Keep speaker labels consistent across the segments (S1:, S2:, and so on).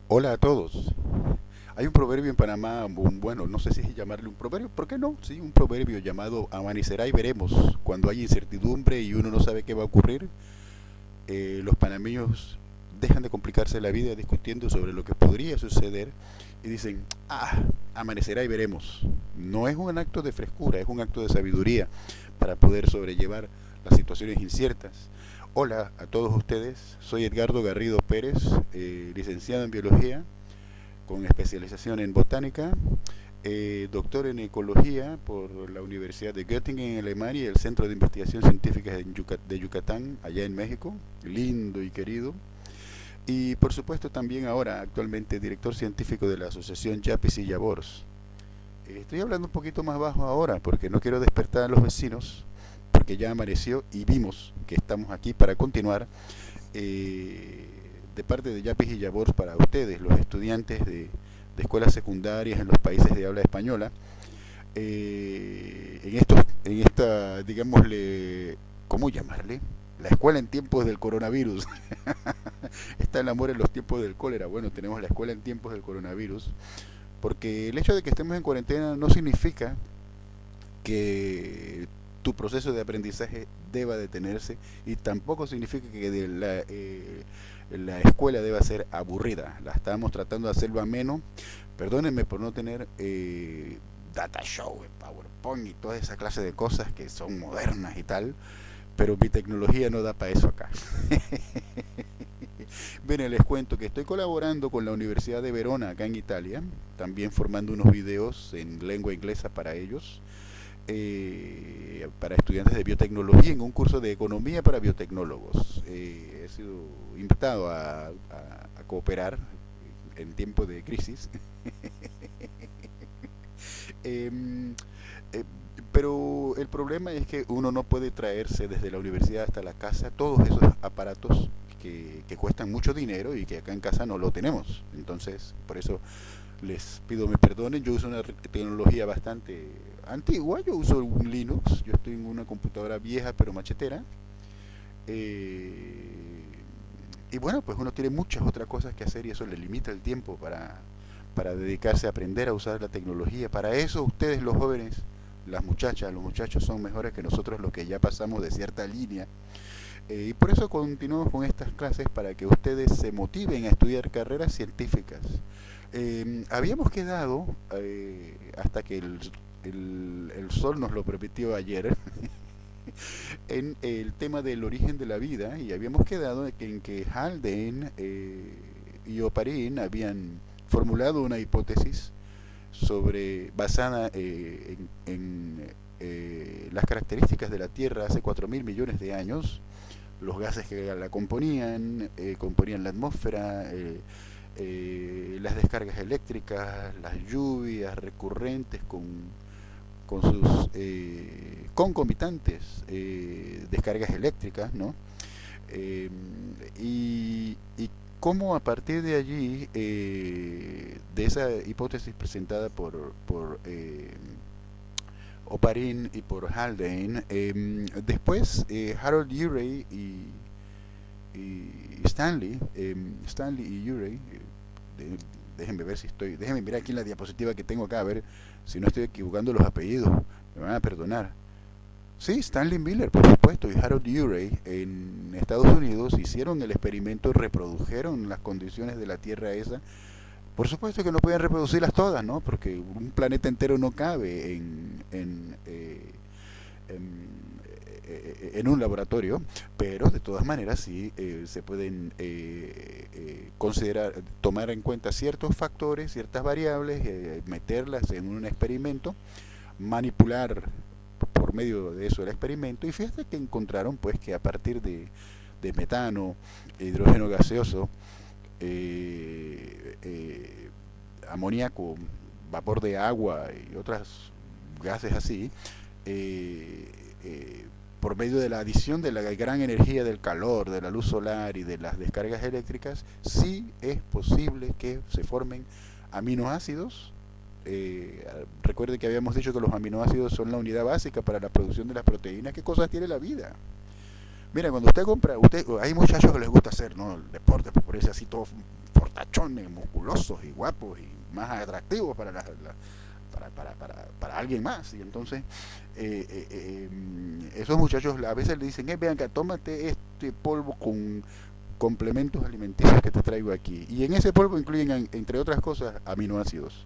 S1: Hola a todos. Hay un proverbio en Panamá, bueno, no sé si llamarle un proverbio, ¿por qué no? Sí, un proverbio llamado amanecerá y veremos. Cuando hay incertidumbre y uno no sabe qué va a ocurrir, los panameños dejan de complicarse la vida discutiendo sobre lo que podría suceder y dicen, amanecerá y veremos. No es un acto de frescura, es un acto de sabiduría para poder sobrellevar las situaciones inciertas. Hola a todos ustedes, soy Edgardo Garrido Pérez, licenciado en biología con especialización en botánica, doctor en ecología por la Universidad de Göttingen en Alemania y el Centro de Investigación Científica de Yucatán, allá en México, lindo y querido. Y por supuesto también ahora actualmente director científico de la asociación Yapis y Yabors. Estoy hablando un poquito más bajo ahora porque no quiero despertar a los vecinos, porque ya amaneció y vimos que estamos aquí para continuar eh, de parte de Yapis y Yabors para ustedes, los estudiantes de escuelas secundarias en los países de habla española, en esta, digámosle, ¿cómo llamarle? La escuela en tiempos del coronavirus. Está el amor en los tiempos del cólera. Bueno, tenemos la escuela en tiempos del coronavirus, porque el hecho de que estemos en cuarentena no significa que tu proceso de aprendizaje deba detenerse y tampoco significa que la escuela deba ser aburrida. La estamos tratando de hacerlo ameno. Perdónenme por no tener data show, PowerPoint y toda esa clase de cosas que son modernas y tal, pero mi tecnología no da para eso acá. Miren, les cuento que estoy colaborando con la Universidad de Verona acá en Italia, también formando unos videos en lengua inglesa para ellos, para estudiantes de biotecnología en un curso de economía para biotecnólogos. He sido invitado a cooperar en tiempo de crisis. eh, eh, pero el problema es que uno no puede traerse desde la universidad hasta la casa todos esos aparatos que cuestan mucho dinero y que acá en casa no lo tenemos. Entonces, por eso les pido me perdonen. Yo uso una tecnología bastante antigua. Yo uso un Linux. Yo estoy en una computadora vieja pero machetera. Eh, y bueno, pues uno tiene muchas otras cosas que hacer y eso le limita el tiempo para dedicarse a aprender a usar la tecnología. Para eso ustedes los jóvenes, las muchachas, los muchachos son mejores que nosotros los que ya pasamos de cierta línea. Y por eso continuamos con estas clases para que ustedes se motiven a estudiar carreras científicas. Habíamos quedado, hasta que el sol nos lo permitió ayer, en el tema del origen de la vida y habíamos quedado en que Haldane y Oparin habían formulado una hipótesis basada en las características de la Tierra hace 4.000 millones de años, los gases que la componían la atmósfera, las descargas eléctricas, las lluvias recurrentes con sus concomitantes descargas eléctricas, ¿no? Eh, y cómo a partir de allí, de esa hipótesis presentada por Oparin y por Haldane, después Harold Urey y Stanley y Urey, déjenme ver si déjenme mirar aquí en la diapositiva que tengo acá, a ver si no estoy equivocando los apellidos, me van a perdonar. Sí, Stanley Miller, por supuesto, y Harold Urey en Estados Unidos hicieron el experimento, reprodujeron las condiciones de la Tierra esa. Por supuesto que no pueden reproducirlas todas, ¿no? Porque un planeta entero no cabe en un laboratorio, pero de todas maneras sí se pueden considerar, tomar en cuenta ciertos factores, ciertas variables, meterlas en un experimento, manipular por medio de eso el experimento y fíjate que encontraron pues que a partir de metano, hidrógeno gaseoso, amoníaco, vapor de agua y otros gases así, eh, eh, por medio de la adición de la gran energía del calor, de la luz solar y de las descargas eléctricas, sí es posible que se formen aminoácidos. Recuerde que habíamos dicho que los aminoácidos son la unidad básica para la producción de las proteínas. ¿Qué cosas tiene la vida? Mira, cuando usted compra, hay muchachos que les gusta hacer, ¿no? El deporte, por ponerse así todo fortachones, musculosos y guapos y más atractivos para alguien más. Y entonces esos muchachos a veces le dicen, vean que tómate este polvo con complementos alimenticios que te traigo aquí. Y en ese polvo incluyen, entre otras cosas, aminoácidos.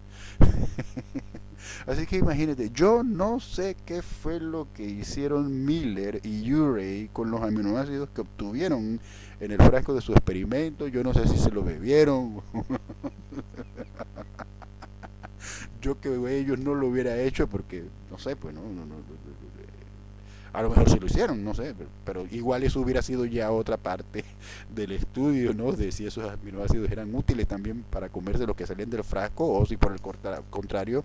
S1: Así que imagínate, yo no sé qué fue lo que hicieron Miller y Urey con los aminoácidos que obtuvieron en el frasco de su experimento. Yo no sé si se lo bebieron. Yo que ellos no lo hubiera hecho porque, no sé, pues a lo mejor sí lo hicieron, no sé, pero igual eso hubiera sido ya otra parte del estudio, ¿no? De si esos aminoácidos eran útiles también para comerse los que salían del frasco o si por el contrario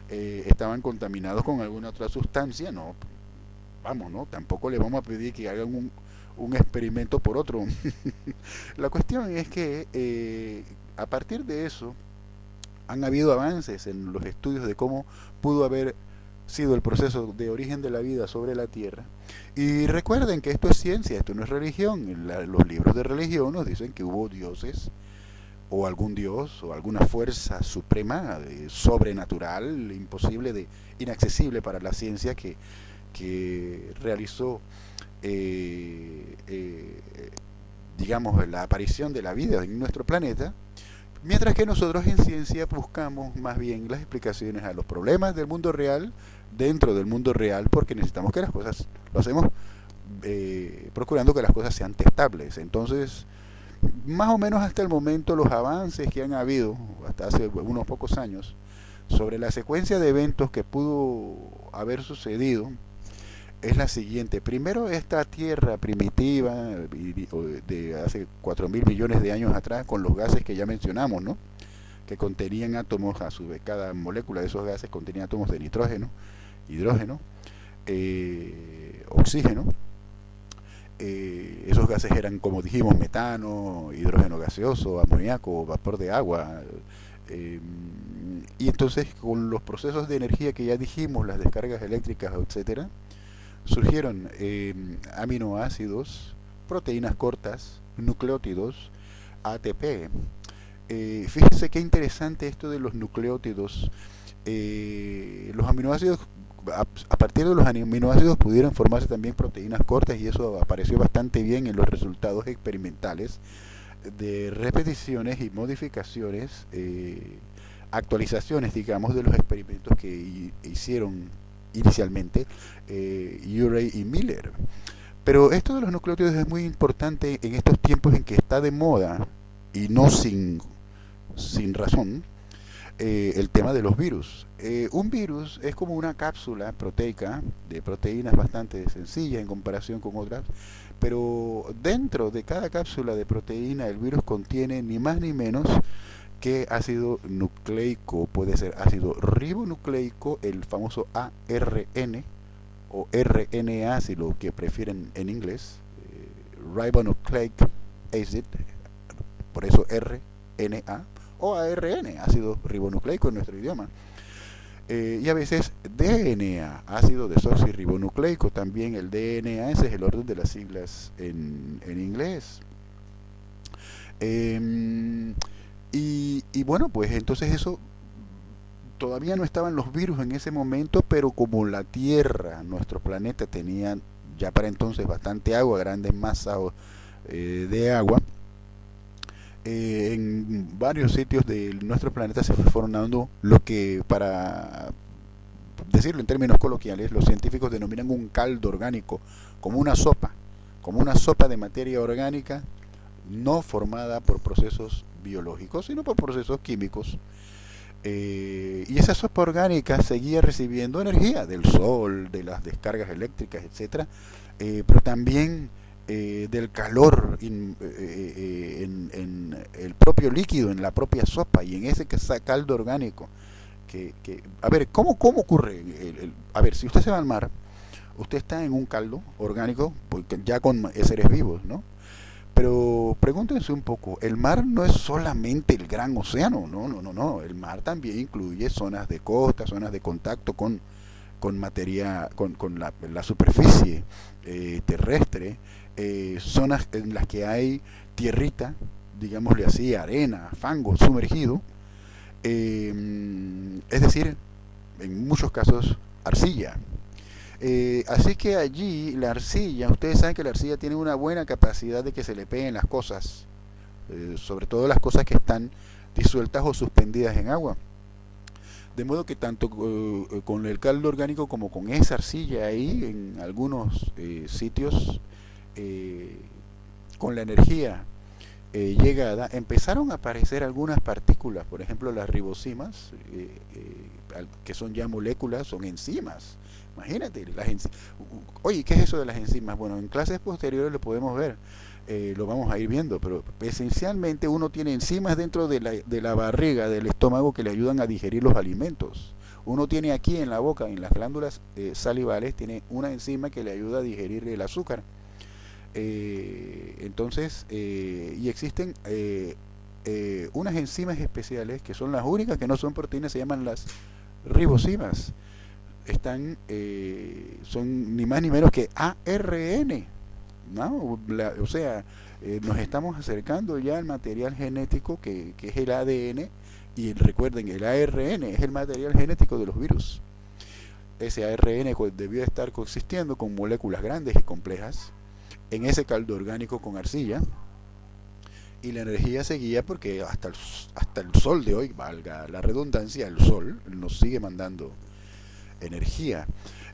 S1: estaban contaminados con alguna otra sustancia. No, vamos, ¿no? Tampoco le vamos a pedir que hagan un experimento por otro. La cuestión es que a partir de eso han habido avances en los estudios de cómo pudo haber sido el proceso de origen de la vida sobre la Tierra. Y recuerden que esto es ciencia, esto no es religión. Los libros de religión nos dicen que hubo dioses o algún dios o alguna fuerza suprema, sobrenatural, imposible, inaccesible para la ciencia que realizó digamos la aparición de la vida en nuestro planeta. Mientras que nosotros en ciencia buscamos más bien las explicaciones a los problemas del mundo real dentro del mundo real, porque necesitamos que las cosas, lo hacemos procurando que las cosas sean testables. Entonces, más o menos hasta el momento los avances que han habido, hasta hace unos pocos años, sobre la secuencia de eventos que pudo haber sucedido, es la siguiente. Primero, esta Tierra primitiva de hace 4.000 millones de años atrás, con los gases que ya mencionamos, ¿no? Que contenían átomos, a su vez cada molécula de esos gases contenía átomos de nitrógeno, hidrógeno, oxígeno. Esos gases eran, como dijimos, metano, hidrógeno gaseoso, amoníaco, vapor de agua. Y entonces, con los procesos de energía que ya dijimos, las descargas eléctricas, etcétera, surgieron aminoácidos, proteínas cortas, nucleótidos, ATP. Fíjense qué interesante esto de los nucleótidos. Los aminoácidos, a partir de los aminoácidos pudieron formarse también proteínas cortas, y eso apareció bastante bien en los resultados experimentales de repeticiones y modificaciones, actualizaciones, digamos, de los experimentos que hicieron inicialmente Urey y Miller. Pero esto de los nucleótidos es muy importante en estos tiempos en que está de moda, y no sin razón, el tema de los virus. Un virus es como una cápsula proteica de proteínas bastante sencilla en comparación con otras, pero dentro de cada cápsula de proteína el virus contiene ni más ni menos que ácido nucleico. Puede ser ácido ribonucleico, el famoso ARN, o RNA si lo que prefieren en inglés, ribonucleic acid, por eso RNA, o ARN, ácido ribonucleico en nuestro idioma. Y a veces DNA, ácido desoxirribonucleico, también el DNA, ese es el orden de las siglas en inglés. Y bueno, pues entonces eso, todavía no estaban los virus en ese momento, pero como la Tierra, nuestro planeta, tenía ya para entonces bastante agua, grandes masas de agua, en varios sitios de nuestro planeta se fue formando lo que, para decirlo en términos coloquiales, los científicos denominan un caldo orgánico, como una sopa de materia orgánica no formada por procesos biológicos, sino por procesos químicos. Y esa sopa orgánica seguía recibiendo energía del sol, de las descargas eléctricas, etcétera, pero también del calor en el propio líquido, en la propia sopa y en ese caldo orgánico. A ver, ¿cómo ocurre? A ver, si usted se va al mar, usted está en un caldo orgánico, porque ya con seres vivos, ¿no? Pero pregúntense un poco, el mar no es solamente el gran océano, no. El mar también incluye zonas de costa, zonas de contacto con materia, con la superficie terrestre, zonas en las que hay tierrita digámosle así, arena, fango sumergido, es decir, en muchos casos arcilla. Así que allí la arcilla, ustedes saben que la arcilla tiene una buena capacidad de que se le peguen las cosas, sobre todo las cosas que están disueltas o suspendidas en agua. De modo que tanto con el caldo orgánico como con esa arcilla ahí, en algunos sitios, eh, con la energía llegada, empezaron a aparecer algunas partículas, por ejemplo las ribosimas, que son ya moléculas, son enzimas. Imagínate, oye, ¿qué es eso de las enzimas? Bueno, en clases posteriores lo podemos ver, lo vamos a ir viendo, pero esencialmente uno tiene enzimas dentro de la barriga, del estómago, que le ayudan a digerir los alimentos. Uno tiene aquí en la boca, en las glándulas salivales, tiene una enzima que le ayuda a digerir el azúcar. Entonces, y existen unas enzimas especiales que son las únicas que no son proteínas, se llaman las ribosimas. Son ni más ni menos que ARN, ¿no? O sea, nos estamos acercando ya al material genético que es el ADN, y recuerden, el ARN es el material genético de los virus. Ese ARN debió estar coexistiendo con moléculas grandes y complejas en ese caldo orgánico con arcilla, y la energía seguía porque hasta el sol de hoy, valga la redundancia, el sol nos sigue mandando energía.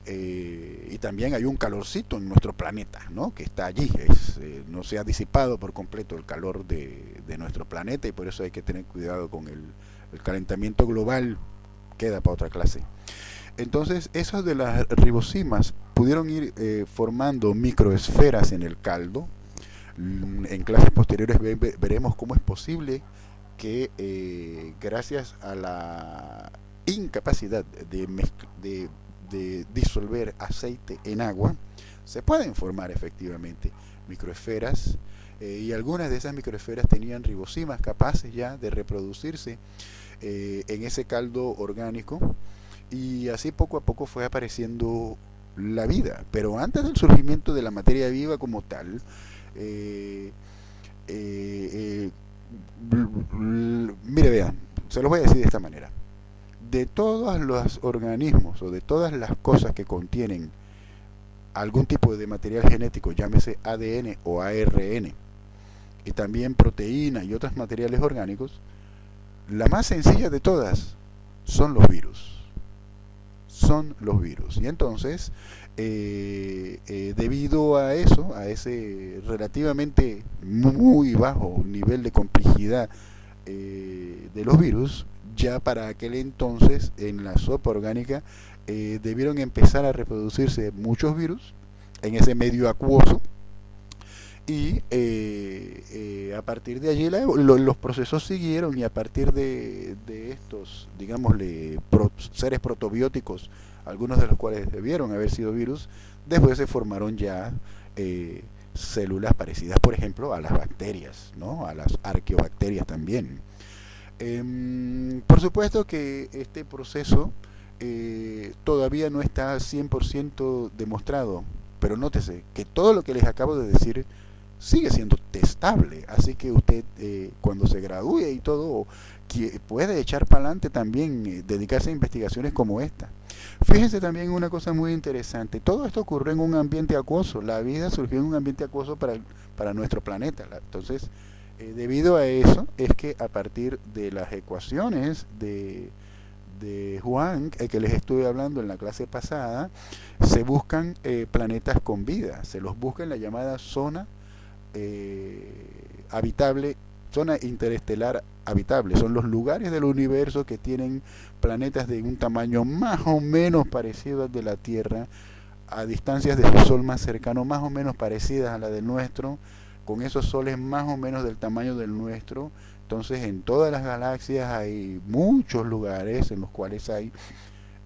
S1: Y también hay un calorcito en nuestro planeta, ¿no? Que está allí, no se ha disipado por completo el calor de nuestro planeta, y por eso hay que tener cuidado con el calentamiento global. Queda para otra clase. Entonces, esas de las ribosimas pudieron ir formando microesferas en el caldo. En clases posteriores veremos cómo es posible que gracias a la incapacidad de disolver aceite en agua, se pueden formar efectivamente microesferas, y algunas de esas microesferas tenían ribosimas capaces ya de reproducirse en ese caldo orgánico, y así poco a poco fue apareciendo la vida. Pero antes del surgimiento de la materia viva como tal, mire, vean, se los voy a decir de esta manera: de todos los organismos o de todas las cosas que contienen algún tipo de material genético, llámese ADN o ARN, y también proteínas y otros materiales orgánicos, la más sencilla de todas son los virus. Son los virus. Y entonces, debido a eso, a ese relativamente muy bajo nivel de complejidad de los virus, ya para aquel entonces en la sopa orgánica debieron empezar a reproducirse muchos virus en ese medio acuoso, y a partir de allí los procesos siguieron, y a partir de estos, digámosle, seres protobióticos, algunos de los cuales debieron haber sido virus, después se formaron ya células parecidas, por ejemplo, a las bacterias, ¿no? A las arqueobacterias también. Por supuesto que este proceso todavía no está 100% demostrado, pero nótese que todo lo que les acabo de decir sigue siendo testable, así que usted cuando se gradúe y todo puede echar para adelante también, dedicarse a investigaciones como esta. Fíjense también una cosa muy interesante: todo esto ocurrió en un ambiente acuoso, la vida surgió en un ambiente acuoso para nuestro planeta. Entonces, debido a eso es que a partir de las ecuaciones de Juan, que les estuve hablando en la clase pasada, se buscan planetas con vida, se los busca en la llamada zona habitable, zona interestelar habitable. Son los lugares del universo que tienen planetas de un tamaño más o menos parecido al de la Tierra, a distancias de su sol más cercano más o menos parecidas a la del nuestro, con esos soles más o menos del tamaño del nuestro. Entonces, en todas las galaxias hay muchos lugares en los cuales hay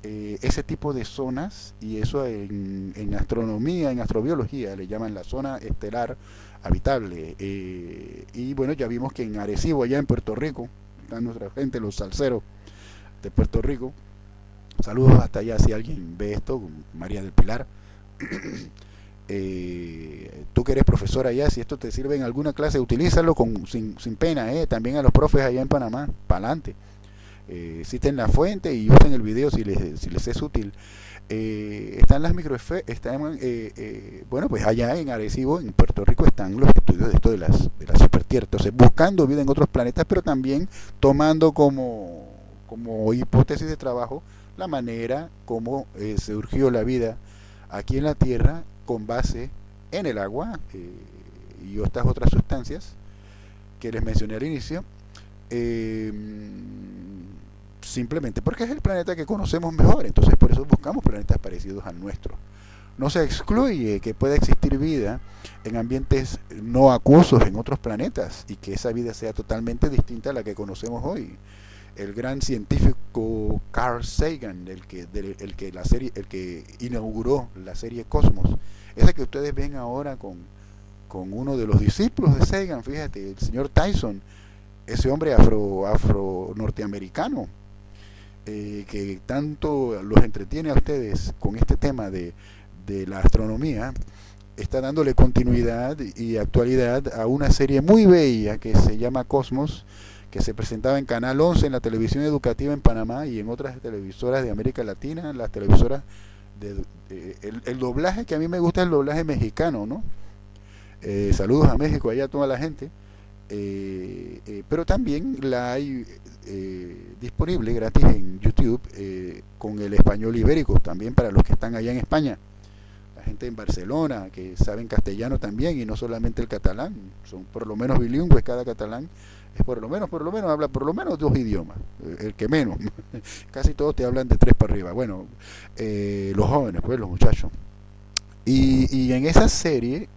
S1: ese tipo de zonas, y eso en astronomía, en astrobiología, le llaman la zona estelar habitable. Y bueno, ya vimos que en Arecibo, allá en Puerto Rico, están nuestra gente, los salseros de Puerto Rico. Saludos hasta allá si alguien ve esto, María del Pilar. Tú que eres profesor allá, si esto te sirve en alguna clase, utilízalo sin pena, también a los profes allá en Panamá, para adelante. Citen la fuente y usen el video si les es útil. Están las están, bueno, pues allá en Arecibo, en Puerto Rico, están los estudios de esto de la super tierra, entonces buscando vida en otros planetas, pero también tomando como hipótesis de trabajo la manera como surgió la vida aquí en la Tierra con base en el agua y estas otras sustancias que les mencioné al inicio, eh, simplemente porque es el planeta que conocemos mejor, entonces por eso buscamos planetas parecidos al nuestro. No se excluye que pueda existir vida en ambientes no acuosos en otros planetas y que esa vida sea totalmente distinta a la que conocemos hoy. El gran científico Carl Sagan, el que inauguró la serie Cosmos, esa que ustedes ven ahora con uno de los discípulos de Sagan, fíjate, el señor Tyson, ese hombre afro norteamericano, que tanto los entretiene a ustedes con este tema de la astronomía, está dándole continuidad y actualidad a una serie muy bella que se llama Cosmos, que se presentaba en Canal 11 en la televisión educativa en Panamá y en otras televisoras de América Latina, las televisoras el doblaje que a mí me gusta es el doblaje mexicano, ¿no? Saludos a México, allá a toda la gente. Pero también la hay disponible gratis en YouTube con el español ibérico, también para los que están allá en España. La gente en Barcelona que saben castellano también y no solamente el catalán, son por lo menos bilingües, cada catalán es por lo menos habla por lo menos dos idiomas, el que menos, casi todos te hablan de tres para arriba, bueno, los jóvenes, pues los muchachos. Y en esa serie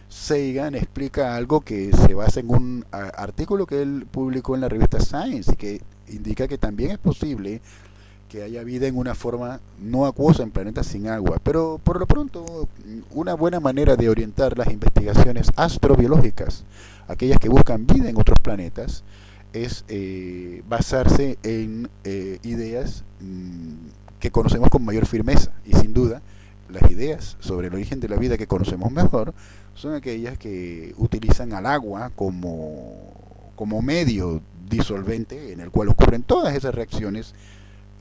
S1: Sagan explica algo que se basa en un artículo que él publicó en la revista Science y que indica que también es posible que haya vida en una forma no acuosa en planetas sin agua. Pero por lo pronto, una buena manera de orientar las investigaciones astrobiológicas, aquellas que buscan vida en otros planetas, es basarse en ideas que conocemos con mayor firmeza. Y sin duda, las ideas sobre el origen de la vida que conocemos mejor son aquellas que utilizan al agua como medio disolvente en el cual ocurren todas esas reacciones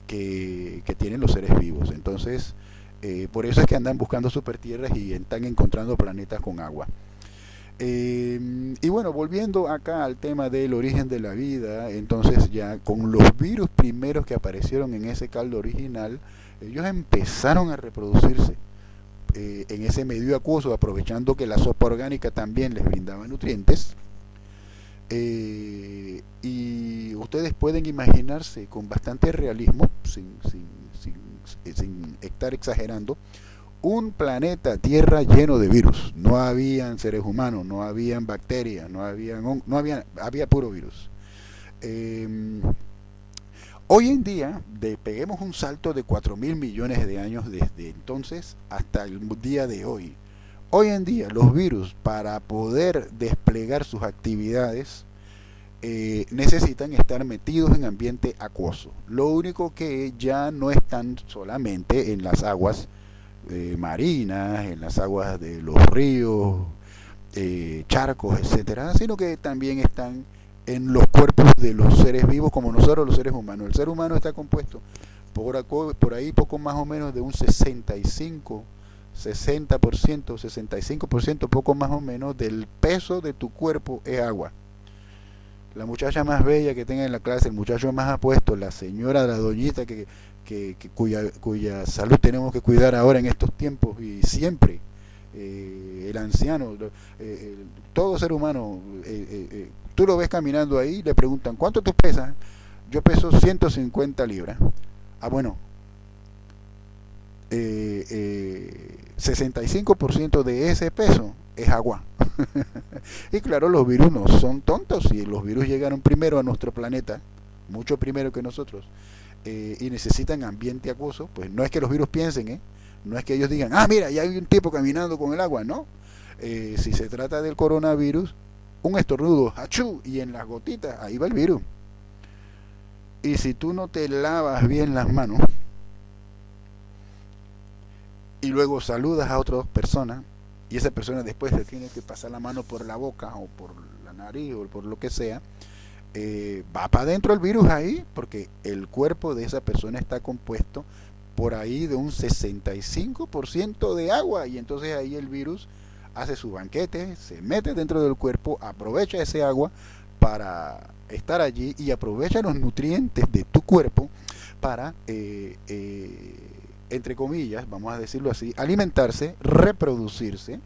S1: que tienen los seres vivos. Entonces, por eso es que andan buscando supertierras y están encontrando planetas con agua. Y bueno, volviendo acá al tema del origen de la vida, entonces ya con los virus primeros que aparecieron en ese caldo original, ellos empezaron a reproducirse en ese medio acuoso, aprovechando que la sopa orgánica también les brindaba nutrientes. Y ustedes pueden imaginarse con bastante realismo, sin estar exagerando, un planeta Tierra lleno de virus. No habían seres humanos, no habían bacterias, había puro virus. Hoy en día, peguemos un salto de 4.000 millones de años desde entonces hasta el día de hoy. Hoy en día, los virus, para poder desplegar sus actividades, necesitan estar metidos en ambiente acuoso. Lo único que ya no están solamente en las aguas marinas, en las aguas de los ríos, charcos, etcétera, sino que también están en los cuerpos de los seres vivos como nosotros los seres humanos. El ser humano está compuesto por ahí poco más o menos de un 65% poco más o menos del peso de tu cuerpo es agua. La muchacha más bella que tenga en la clase, el muchacho más apuesto, la señora, la doñita cuya salud tenemos que cuidar ahora en estos tiempos y siempre, el anciano, todo ser humano, tú lo ves caminando ahí, le preguntan, ¿cuánto tú pesas? Yo peso 150 libras. Ah, bueno, 65% de ese peso es agua. Y claro, los virus no son tontos, y los virus llegaron primero a nuestro planeta, mucho primero que nosotros, y necesitan ambiente acuoso. Pues no es que los virus piensen, no es que ellos digan, ah, mira, ya hay un tipo caminando con el agua, no. Si se trata del coronavirus, un estornudo, achú, y en las gotitas, ahí va el virus. Y si tú no te lavas bien las manos, y luego saludas a otra persona y esa persona después le tiene que pasar la mano por la boca o por la nariz o por lo que sea, va para adentro el virus ahí, porque el cuerpo de esa persona está compuesto por ahí de un 65% de agua, y entonces ahí el virus hace su banquete, se mete dentro del cuerpo, aprovecha ese agua para estar allí y aprovecha los nutrientes de tu cuerpo para, entre comillas, vamos a decirlo así, alimentarse, reproducirse.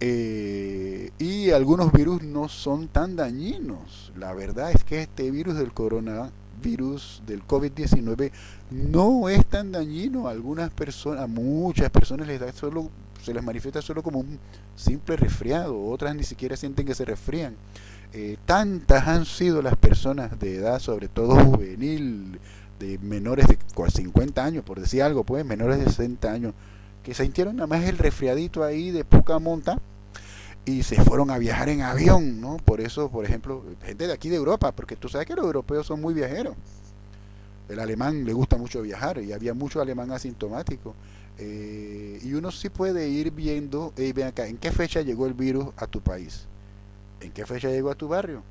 S1: Y algunos virus no son tan dañinos. La verdad es que este virus del coronavirus del COVID-19 no es tan dañino. A algunas personas, a muchas personas les da solo, se les manifiesta solo como un simple resfriado, otras ni siquiera sienten que se resfrían. Tantas han sido las personas de edad, sobre todo juvenil, de menores de 50 años, por decir algo, pues menores de 60 años, que sintieron nada más el resfriadito ahí de poca monta y se fueron a viajar en avión, ¿no? Por eso, por ejemplo, gente de aquí de Europa, porque tú sabes que los europeos son muy viajeros. El alemán le gusta mucho viajar y había mucho alemán asintomático. Y uno sí puede ir viendo, ven acá, ¿en qué fecha llegó el virus a tu país? ¿En qué fecha llegó a tu barrio?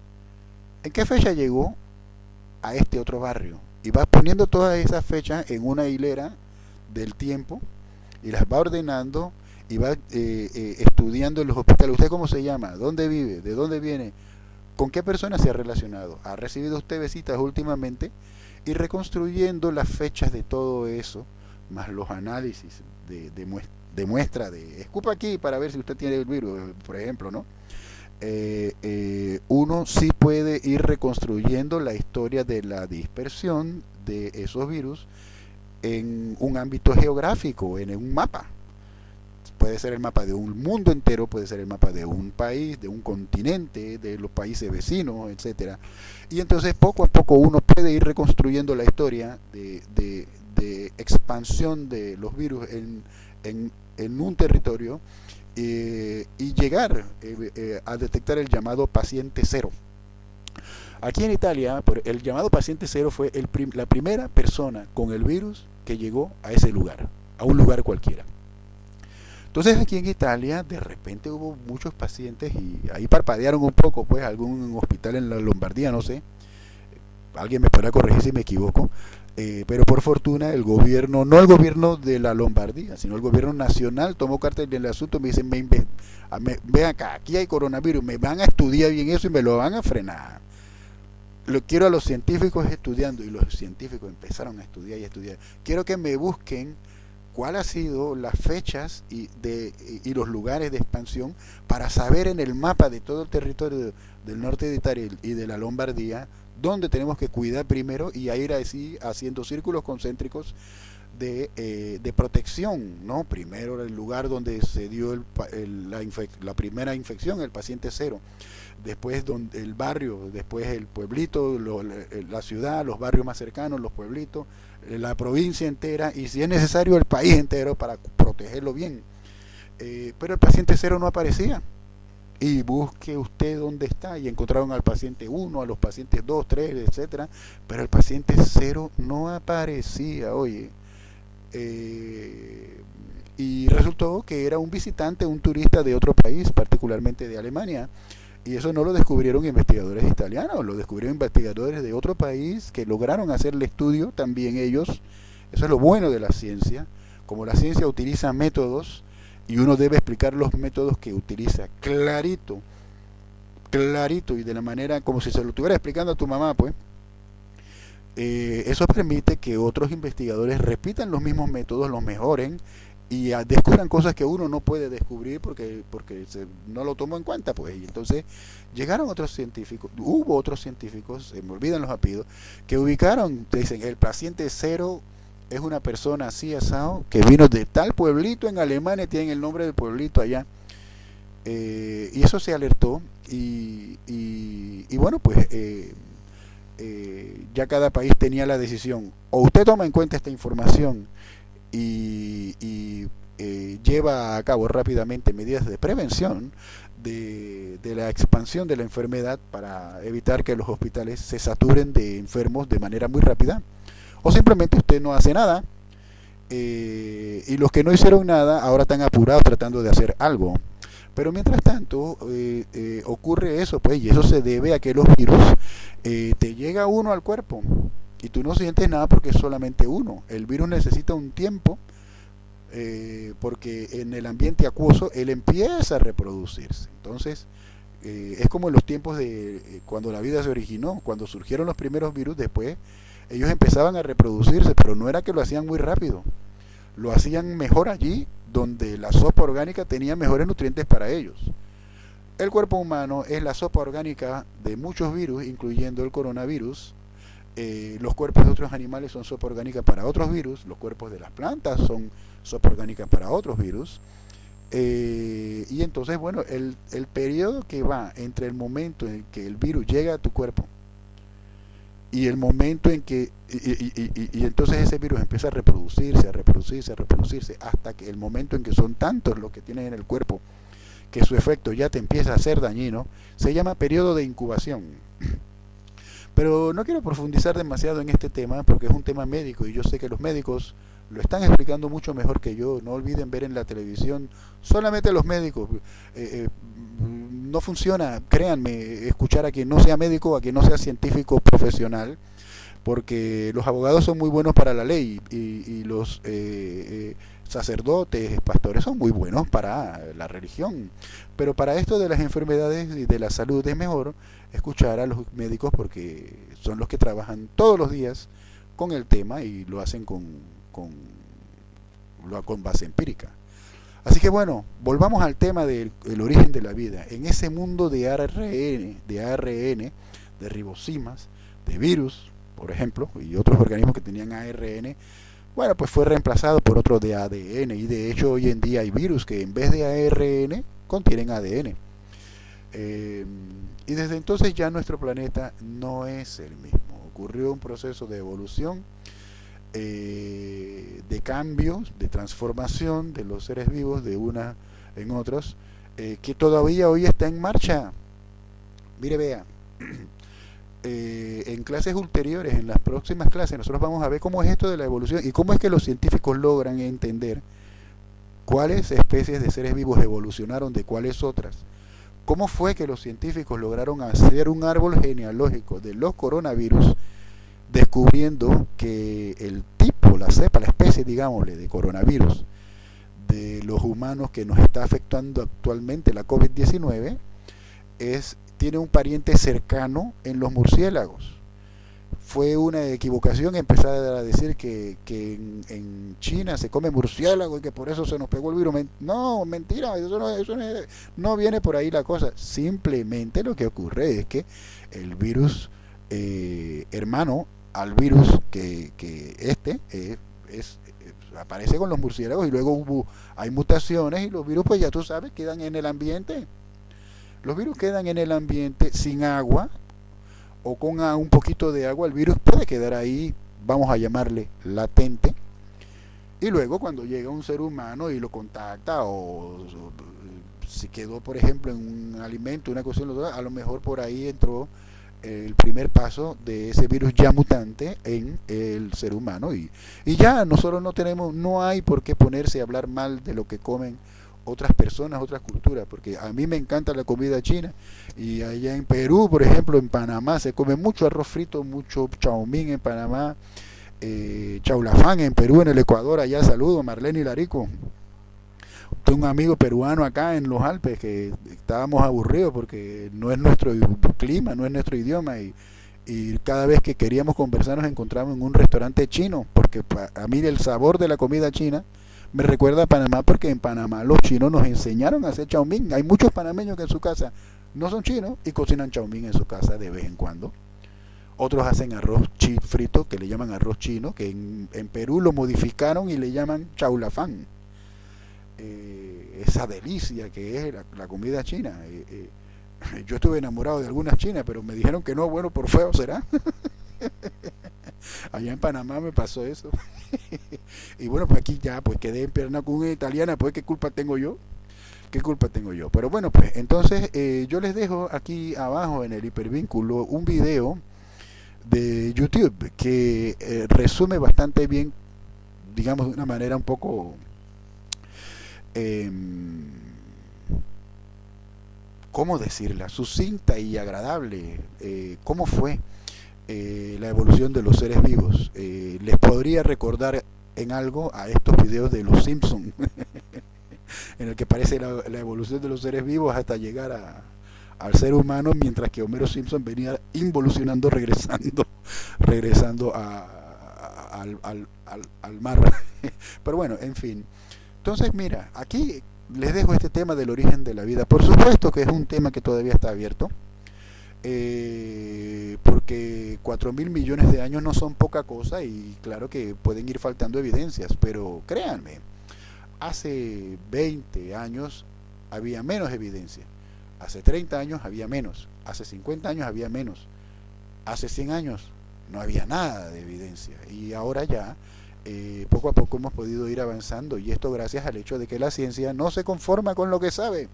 S1: ¿En qué fecha llegó a este otro barrio? Y vas poniendo todas esas fechas en una hilera del tiempo y las va ordenando y va estudiando en los hospitales. ¿Usted cómo se llama? ¿Dónde vive? ¿De dónde viene? ¿Con qué persona se ha relacionado? ¿Ha recibido usted visitas últimamente? Y reconstruyendo las fechas de todo eso, más los análisis de muestra de escupa aquí para ver si usted tiene el virus, por ejemplo, ¿no? Uno sí puede ir reconstruyendo la historia de la dispersión de esos virus en un ámbito geográfico, en un mapa. Puede ser el mapa de un mundo entero, puede ser el mapa de un país, de un continente, de los países vecinos, etcétera. Y entonces poco a poco uno puede ir reconstruyendo la historia de expansión de los virus en un territorio, y llegar a detectar el llamado paciente cero. Aquí en Italia, el llamado paciente cero fue la primera persona con el virus que llegó a ese lugar, a un lugar cualquiera. Entonces aquí en Italia de repente hubo muchos pacientes y ahí parpadearon un poco, pues algún hospital en la Lombardía, no sé, alguien me podrá corregir si me equivoco, pero por fortuna el gobierno, no el gobierno de la Lombardía, sino el gobierno nacional tomó cartas del asunto. Me dicen, ven acá, aquí hay coronavirus, me van a estudiar bien eso y me lo van a frenar. Lo quiero a los científicos estudiando, y los científicos empezaron a estudiar y estudiar. Quiero que me busquen cuál ha sido las fechas y los lugares de expansión para saber en el mapa de todo el territorio del norte de Italia y de la Lombardía dónde tenemos que cuidar primero, y a ir así haciendo círculos concéntricos de protección, ¿no? Primero el lugar donde se dio la primera infección, el paciente cero, después el barrio, después el pueblito, la ciudad, los barrios más cercanos, los pueblitos, la provincia entera, y si es necesario el país entero para protegerlo bien. Pero el paciente cero no aparecía. Y busque usted dónde está, y encontraron al paciente 1, a los pacientes 2, 3, etcétera, pero el paciente 0 no aparecía, oye. Y resultó que era un visitante, un turista de otro país, particularmente de Alemania, y eso no lo descubrieron investigadores italianos, lo descubrieron investigadores de otro país que lograron hacer el estudio también ellos. Eso es lo bueno de la ciencia, como la ciencia utiliza métodos, y uno debe explicar los métodos que utiliza clarito, clarito, y de la manera como si se lo estuviera explicando a tu mamá, pues. Eso permite que otros investigadores repitan los mismos métodos, los mejoren y descubran cosas que uno no puede descubrir porque no lo tomó en cuenta, pues. Y entonces llegaron otros científicos, hubo otros científicos, me olvidan los apellidos, que ubicaron, dicen, el paciente cero es una persona así asado que vino de tal pueblito en Alemania, tienen el nombre del pueblito allá, y eso se alertó, y bueno, pues ya cada país tenía la decisión: o usted toma en cuenta esta información y lleva a cabo rápidamente medidas de prevención de la expansión de la enfermedad para evitar que los hospitales se saturen de enfermos de manera muy rápida, o simplemente usted no hace nada y los que no hicieron nada ahora están apurados tratando de hacer algo. Pero mientras tanto ocurre eso, pues, y eso se debe a que los virus te llega uno al cuerpo y tú no sientes nada porque es solamente uno. El virus necesita un tiempo porque en el ambiente acuoso él empieza a reproducirse. Entonces, es como en los tiempos de cuando la vida se originó, cuando surgieron los primeros virus, después ellos empezaban a reproducirse, pero no era que lo hacían muy rápido, lo hacían mejor allí donde la sopa orgánica tenía mejores nutrientes para ellos. El cuerpo humano es la sopa orgánica de muchos virus, incluyendo el coronavirus. Los cuerpos de otros animales son sopa orgánica para otros virus, los cuerpos de las plantas son sopa orgánica para otros virus. Y entonces, bueno, el periodo que va entre el momento en que el virus llega a tu cuerpo y el momento en que y entonces ese virus empieza a reproducirse, a reproducirse, a reproducirse, hasta que el momento en que son tantos los que tienen en el cuerpo que su efecto ya te empieza a ser dañino, se llama periodo de incubación. Pero no quiero profundizar demasiado en este tema porque es un tema médico y yo sé que los médicos lo están explicando mucho mejor que yo. No olviden ver en la televisión solamente los médicos. No funciona, créanme, escuchar a quien no sea médico, a quien no sea científico profesional, porque los abogados son muy buenos para la ley y los sacerdotes, pastores son muy buenos para la religión, pero para esto de las enfermedades y de la salud es mejor escuchar a los médicos porque son los que trabajan todos los días con el tema y lo hacen con base empírica. Así que bueno, volvamos al tema del origen de la vida. En ese mundo de ARN, de ribosimas, de virus, por ejemplo, y otros organismos que tenían ARN, bueno, pues fue reemplazado por otro de ADN. Y de hecho hoy en día hay virus que en vez de ARN contienen ADN. Y desde entonces ya nuestro planeta no es el mismo. Ocurrió un proceso de evolución, de cambios, de transformación de los seres vivos de una en otros, que todavía hoy está en marcha. Mire, vea, en clases ulteriores, en las próximas clases, nosotros vamos a ver cómo es esto de la evolución y cómo es que los científicos logran entender cuáles especies de seres vivos evolucionaron de cuáles otras. ¿Cómo fue que los científicos lograron hacer un árbol genealógico de los coronavirus, descubriendo que el tipo, la cepa, la especie, digámosle, de coronavirus de los humanos que nos está afectando actualmente, la COVID-19, tiene un pariente cercano en los murciélagos? Fue una equivocación empezar a decir que en China se come murciélago y que por eso se nos pegó el virus. No, mentira, no viene por ahí la cosa. Simplemente lo que ocurre es que el virus hermano al virus que aparece con los murciélagos y luego hay mutaciones y los virus, pues ya tú sabes, quedan en el ambiente. Los virus quedan en el ambiente sin agua o con un poquito de agua. El virus puede quedar ahí, vamos a llamarle latente, y luego cuando llega un ser humano y lo contacta o si quedó por ejemplo en un alimento, una cuestión, a lo mejor por ahí entró el primer paso de ese virus ya mutante en el ser humano y ya nosotros no hay por qué ponerse a hablar mal de lo que comen otras personas, otras culturas, porque a mí me encanta la comida china y allá en Perú, por ejemplo, en Panamá se come mucho arroz frito, mucho chaumín en Panamá, chaulafán en Perú, en el Ecuador, allá saludo, Marlene y Larico. Tengo un amigo peruano acá en los Alpes que estábamos aburridos porque no es nuestro clima, no es nuestro idioma y cada vez que queríamos conversar nos encontramos en un restaurante chino, porque a mí el sabor de la comida china me recuerda a Panamá, porque en Panamá los chinos nos enseñaron a hacer chaumín. Hay muchos panameños que en su casa no son chinos y cocinan chaumín en su casa de vez en cuando. Otros hacen arroz frito, que le llaman arroz chino, que en Perú lo modificaron y le llaman chaulafán. Esa delicia que es la comida china. Yo estuve enamorado de algunas chinas, pero me dijeron que no, bueno, por feo será. Allá en Panamá me pasó eso. Y bueno, pues aquí ya pues quedé en pierna con una italiana, pues ¿qué culpa tengo yo? ¿Qué culpa tengo yo? Pero bueno, pues entonces yo les dejo aquí abajo en el hipervínculo un video de YouTube que resume bastante bien digamos, de una manera un poco, eh, ¿cómo decirla? Sucinta y agradable. ¿Cómo fue la evolución de los seres vivos? Les podría recordar en algo a estos videos de los Simpsons, en el que parece la evolución de los seres vivos hasta llegar al ser humano, mientras que Homero Simpson venía involucionando, regresando al mar. Pero bueno, en fin. Entonces, mira, aquí les dejo este tema del origen de la vida. Por supuesto que es un tema que todavía está abierto, porque 4.000 millones de años no son poca cosa y claro que pueden ir faltando evidencias, pero créanme, hace 20 años había menos evidencia, hace 30 años había menos, hace 50 años había menos, hace 100 años no había nada de evidencia y ahora ya poco a poco hemos podido ir avanzando, y esto gracias al hecho de que la ciencia no se conforma con lo que sabe.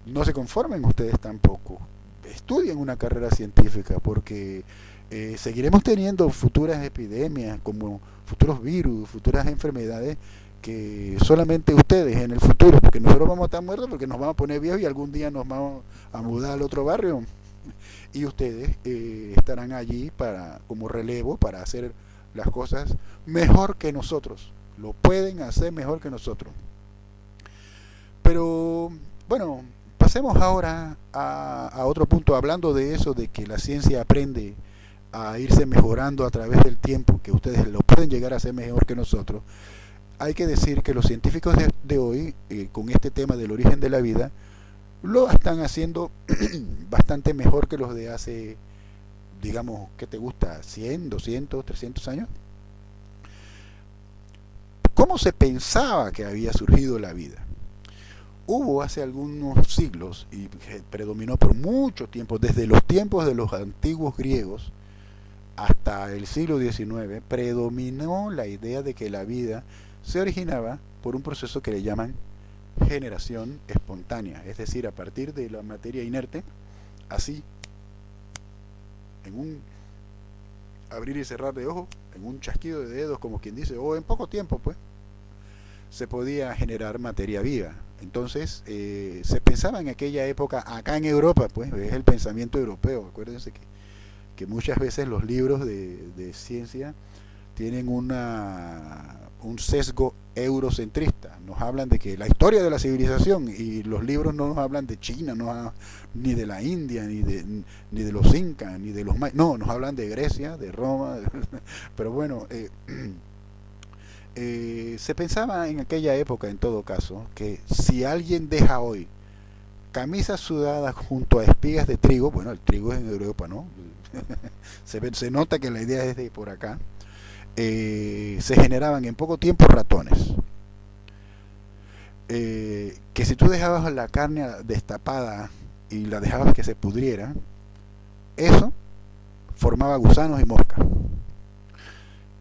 S1: No se conformen ustedes tampoco, estudien una carrera científica, porque seguiremos teniendo futuras epidemias, como futuros virus, futuras enfermedades que solamente ustedes en el futuro, porque nosotros vamos a estar muertos, porque nos vamos a poner viejos y algún día nos vamos a mudar al otro barrio, y ustedes estarán allí como relevo para hacer las cosas mejor que nosotros. Lo pueden hacer mejor que nosotros. Pero bueno, pasemos ahora a otro punto, hablando de eso, de que la ciencia aprende a irse mejorando a través del tiempo, que ustedes lo pueden llegar a hacer mejor que nosotros. Hay que decir que los científicos de hoy, con este tema del origen de la vida, lo están haciendo bastante mejor que los de hace, digamos, ¿qué te gusta? 100, 200, 300 años. ¿Cómo se pensaba que había surgido la vida? Hubo hace algunos siglos, y predominó por mucho tiempo, desde los tiempos de los antiguos griegos hasta el siglo XIX, predominó la idea de que la vida se originaba por un proceso que le llaman generación espontánea, es decir, a partir de la materia inerte, así, en un abrir y cerrar de ojos, en un chasquido de dedos, como quien dice, o en poco tiempo, pues, se podía generar materia viva. Entonces, se pensaba en aquella época, acá en Europa, pues, es el pensamiento europeo. Acuérdense que muchas veces los libros de ciencia tienen un sesgo eurocentrista. Nos hablan de que la historia de la civilización, y los libros no nos hablan de China, ni de la India, ni de los incas, ni de los mayas. No, nos hablan de Grecia, de Roma. Pero bueno, se pensaba en aquella época, en todo caso, que si alguien deja hoy camisas sudadas junto a espigas de trigo, bueno, el trigo es en Europa, ¿no? Se nota que la idea es de por acá. Se generaban en poco tiempo ratones. Que si tú dejabas la carne destapada y la dejabas que se pudriera, eso formaba gusanos y moscas.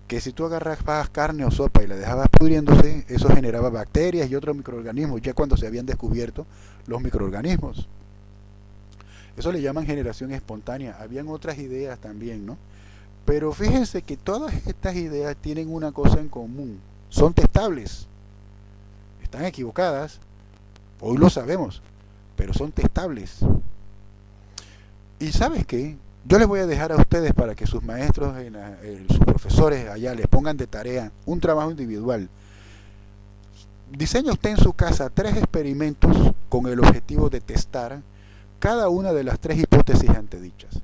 S1: Que si tú agarrabas carne o sopa y la dejabas pudriéndose, eso generaba bacterias y otros microorganismos, ya cuando se habían descubierto los microorganismos. Eso le llaman generación espontánea. Habían otras ideas también, ¿no? Pero fíjense que todas estas ideas tienen una cosa en común: son testables. Están equivocadas, hoy lo sabemos, pero son testables. ¿Y sabes qué? Yo les voy a dejar a ustedes para que sus maestros, sus profesores allá les pongan de tarea un trabajo individual. Diseña usted en su casa 3 experimentos con el objetivo de testar cada una de las 3 hipótesis antedichas.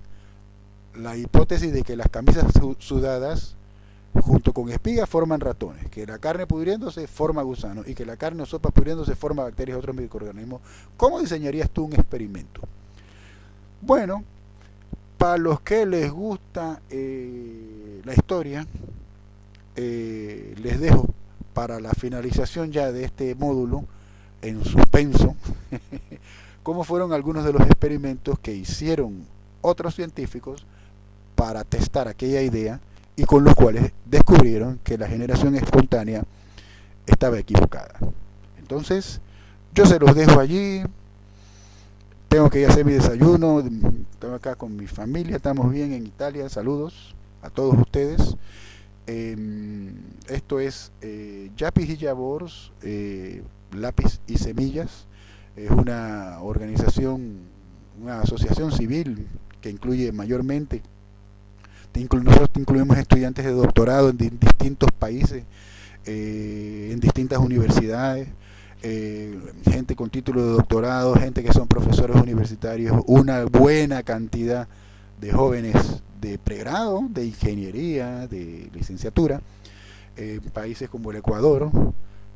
S1: La hipótesis de que las camisas sudadas junto con espigas forman ratones, que la carne pudriéndose forma gusanos y que la carne o sopa pudriéndose forma bacterias y otros microorganismos. ¿Cómo diseñarías tú un experimento? Bueno, para los que les gusta la historia, les dejo para la finalización ya de este módulo en suspenso cómo fueron algunos de los experimentos que hicieron otros científicos para testar aquella idea y con los cuales descubrieron que la generación espontánea estaba equivocada. Entonces, yo se los dejo allí. Tengo que ir a hacer mi desayuno. Estoy acá con mi familia, estamos bien en Italia. Saludos a todos ustedes. Esto es Yapis y Yabors, Lápiz y Semillas. Es una organización, una asociación civil que incluye mayormente, nosotros incluimos estudiantes de doctorado en distintos países, en distintas universidades, gente con título de doctorado, gente que son profesores universitarios, una buena cantidad de jóvenes de pregrado, de ingeniería, de licenciatura, en países como el Ecuador.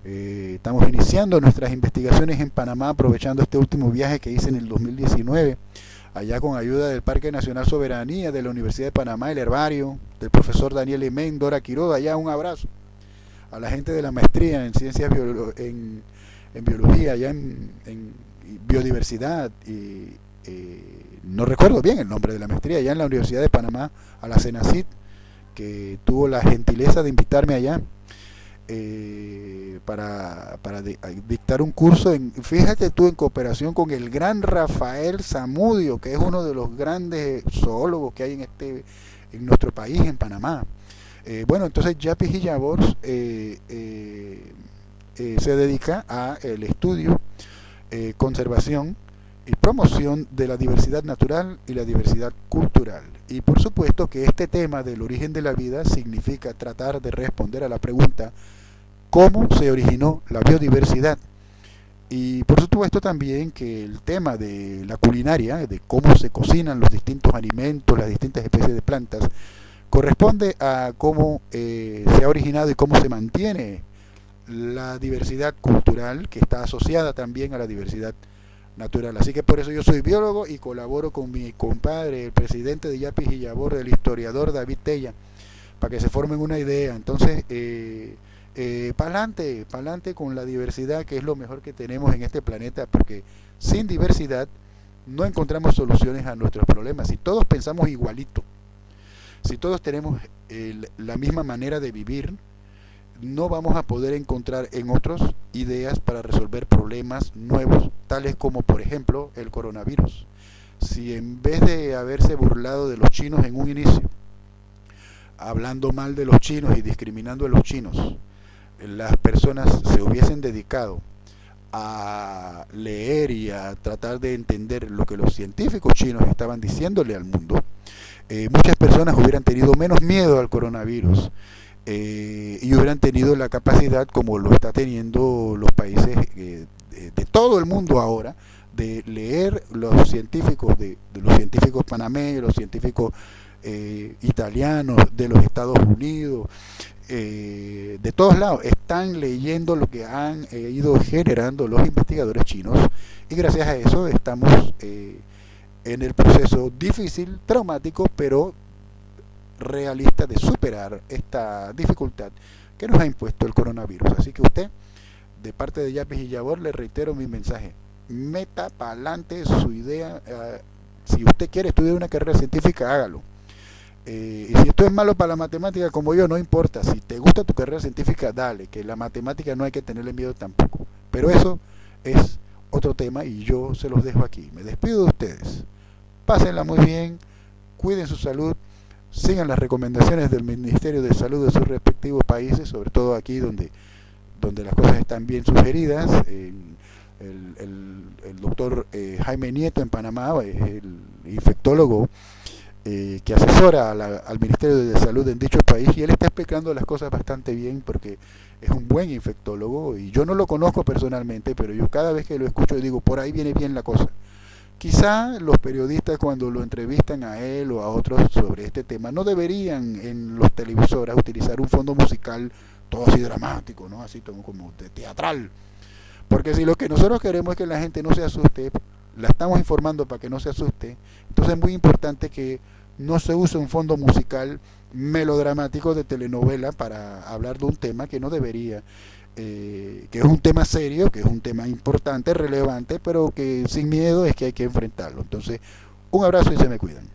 S1: Estamos iniciando nuestras investigaciones en Panamá, aprovechando este último viaje que hice en el 2019, allá con ayuda del Parque Nacional Soberanía, de la Universidad de Panamá, el herbario, del profesor Daniel Emén, Dora Quiroga. Allá un abrazo a la gente de la maestría en ciencias en biología, allá en biodiversidad, y no recuerdo bien el nombre de la maestría, allá en la Universidad de Panamá, a la CENACIT, que tuvo la gentileza de invitarme allá para dictar un curso, fíjate tú, en cooperación con el gran Rafael Zamudio, que es uno de los grandes zoólogos que hay en nuestro país, en Panamá. Bueno, entonces Yapis y Yabors se dedica a el estudio, conservación y promoción de la diversidad natural y la diversidad cultural. Y por supuesto que este tema del origen de la vida significa tratar de responder a la pregunta: ¿cómo se originó la biodiversidad? Y por supuesto también que el tema de la culinaria, de cómo se cocinan los distintos alimentos, las distintas especies de plantas, corresponde a cómo se ha originado y cómo se mantiene la diversidad cultural, que está asociada también a la diversidad natural. Así que por eso yo soy biólogo y colaboro con mi compadre, el presidente de Yapis y Yabors, el historiador David Tella, para que se formen una idea. Entonces, pa'lante con la diversidad, que es lo mejor que tenemos en este planeta, porque sin diversidad no encontramos soluciones a nuestros problemas. Si todos pensamos igualito, si todos tenemos la misma manera de vivir, no vamos a poder encontrar en otros ideas para resolver problemas nuevos, tales como por ejemplo el coronavirus. Si en vez de haberse burlado de los chinos en un inicio, hablando mal de los chinos y discriminando a los chinos, las personas se hubiesen dedicado a leer y a tratar de entender lo que los científicos chinos estaban diciéndole al mundo, muchas personas hubieran tenido menos miedo al coronavirus, y hubieran tenido la capacidad, como lo está teniendo los países de todo el mundo ahora, de leer los científicos de los científicos panameños, los científicos italianos, de los Estados Unidos, de todos lados, están leyendo lo que han ido generando los investigadores chinos, y gracias a eso estamos en el proceso difícil, traumático, pero realista, de superar esta dificultad que nos ha impuesto el coronavirus. Así que usted, de parte de Yapis y Yabors, le reitero mi mensaje: meta para adelante su idea. Si usted quiere estudiar una carrera científica, hágalo. Y si esto es malo para la matemática como yo, no importa. Si te gusta tu carrera científica, dale, que la matemática no hay que tenerle miedo tampoco. Pero eso es otro tema y yo se los dejo aquí. Me despido de ustedes. Pásenla muy bien, cuiden su salud, sigan las recomendaciones del Ministerio de Salud de sus respectivos países, sobre todo aquí donde las cosas están bien sugeridas. El doctor Jaime Nieto en Panamá es el infectólogo que asesora al Ministerio de Salud en dicho país, y él está explicando las cosas bastante bien porque es un buen infectólogo, y yo no lo conozco personalmente, pero yo cada vez que lo escucho digo, por ahí viene bien la cosa. Quizá los periodistas, cuando lo entrevistan a él o a otros sobre este tema, no deberían en los televisoras utilizar un fondo musical todo así dramático, ¿no? Así como de teatral. Porque si lo que nosotros queremos es que la gente no se asuste, la estamos informando para que no se asuste, entonces es muy importante que no se use un fondo musical melodramático de telenovela para hablar de un tema que no debería, que es un tema serio, que es un tema importante, relevante, pero que sin miedo es que hay que enfrentarlo. Entonces, un abrazo y se me cuidan.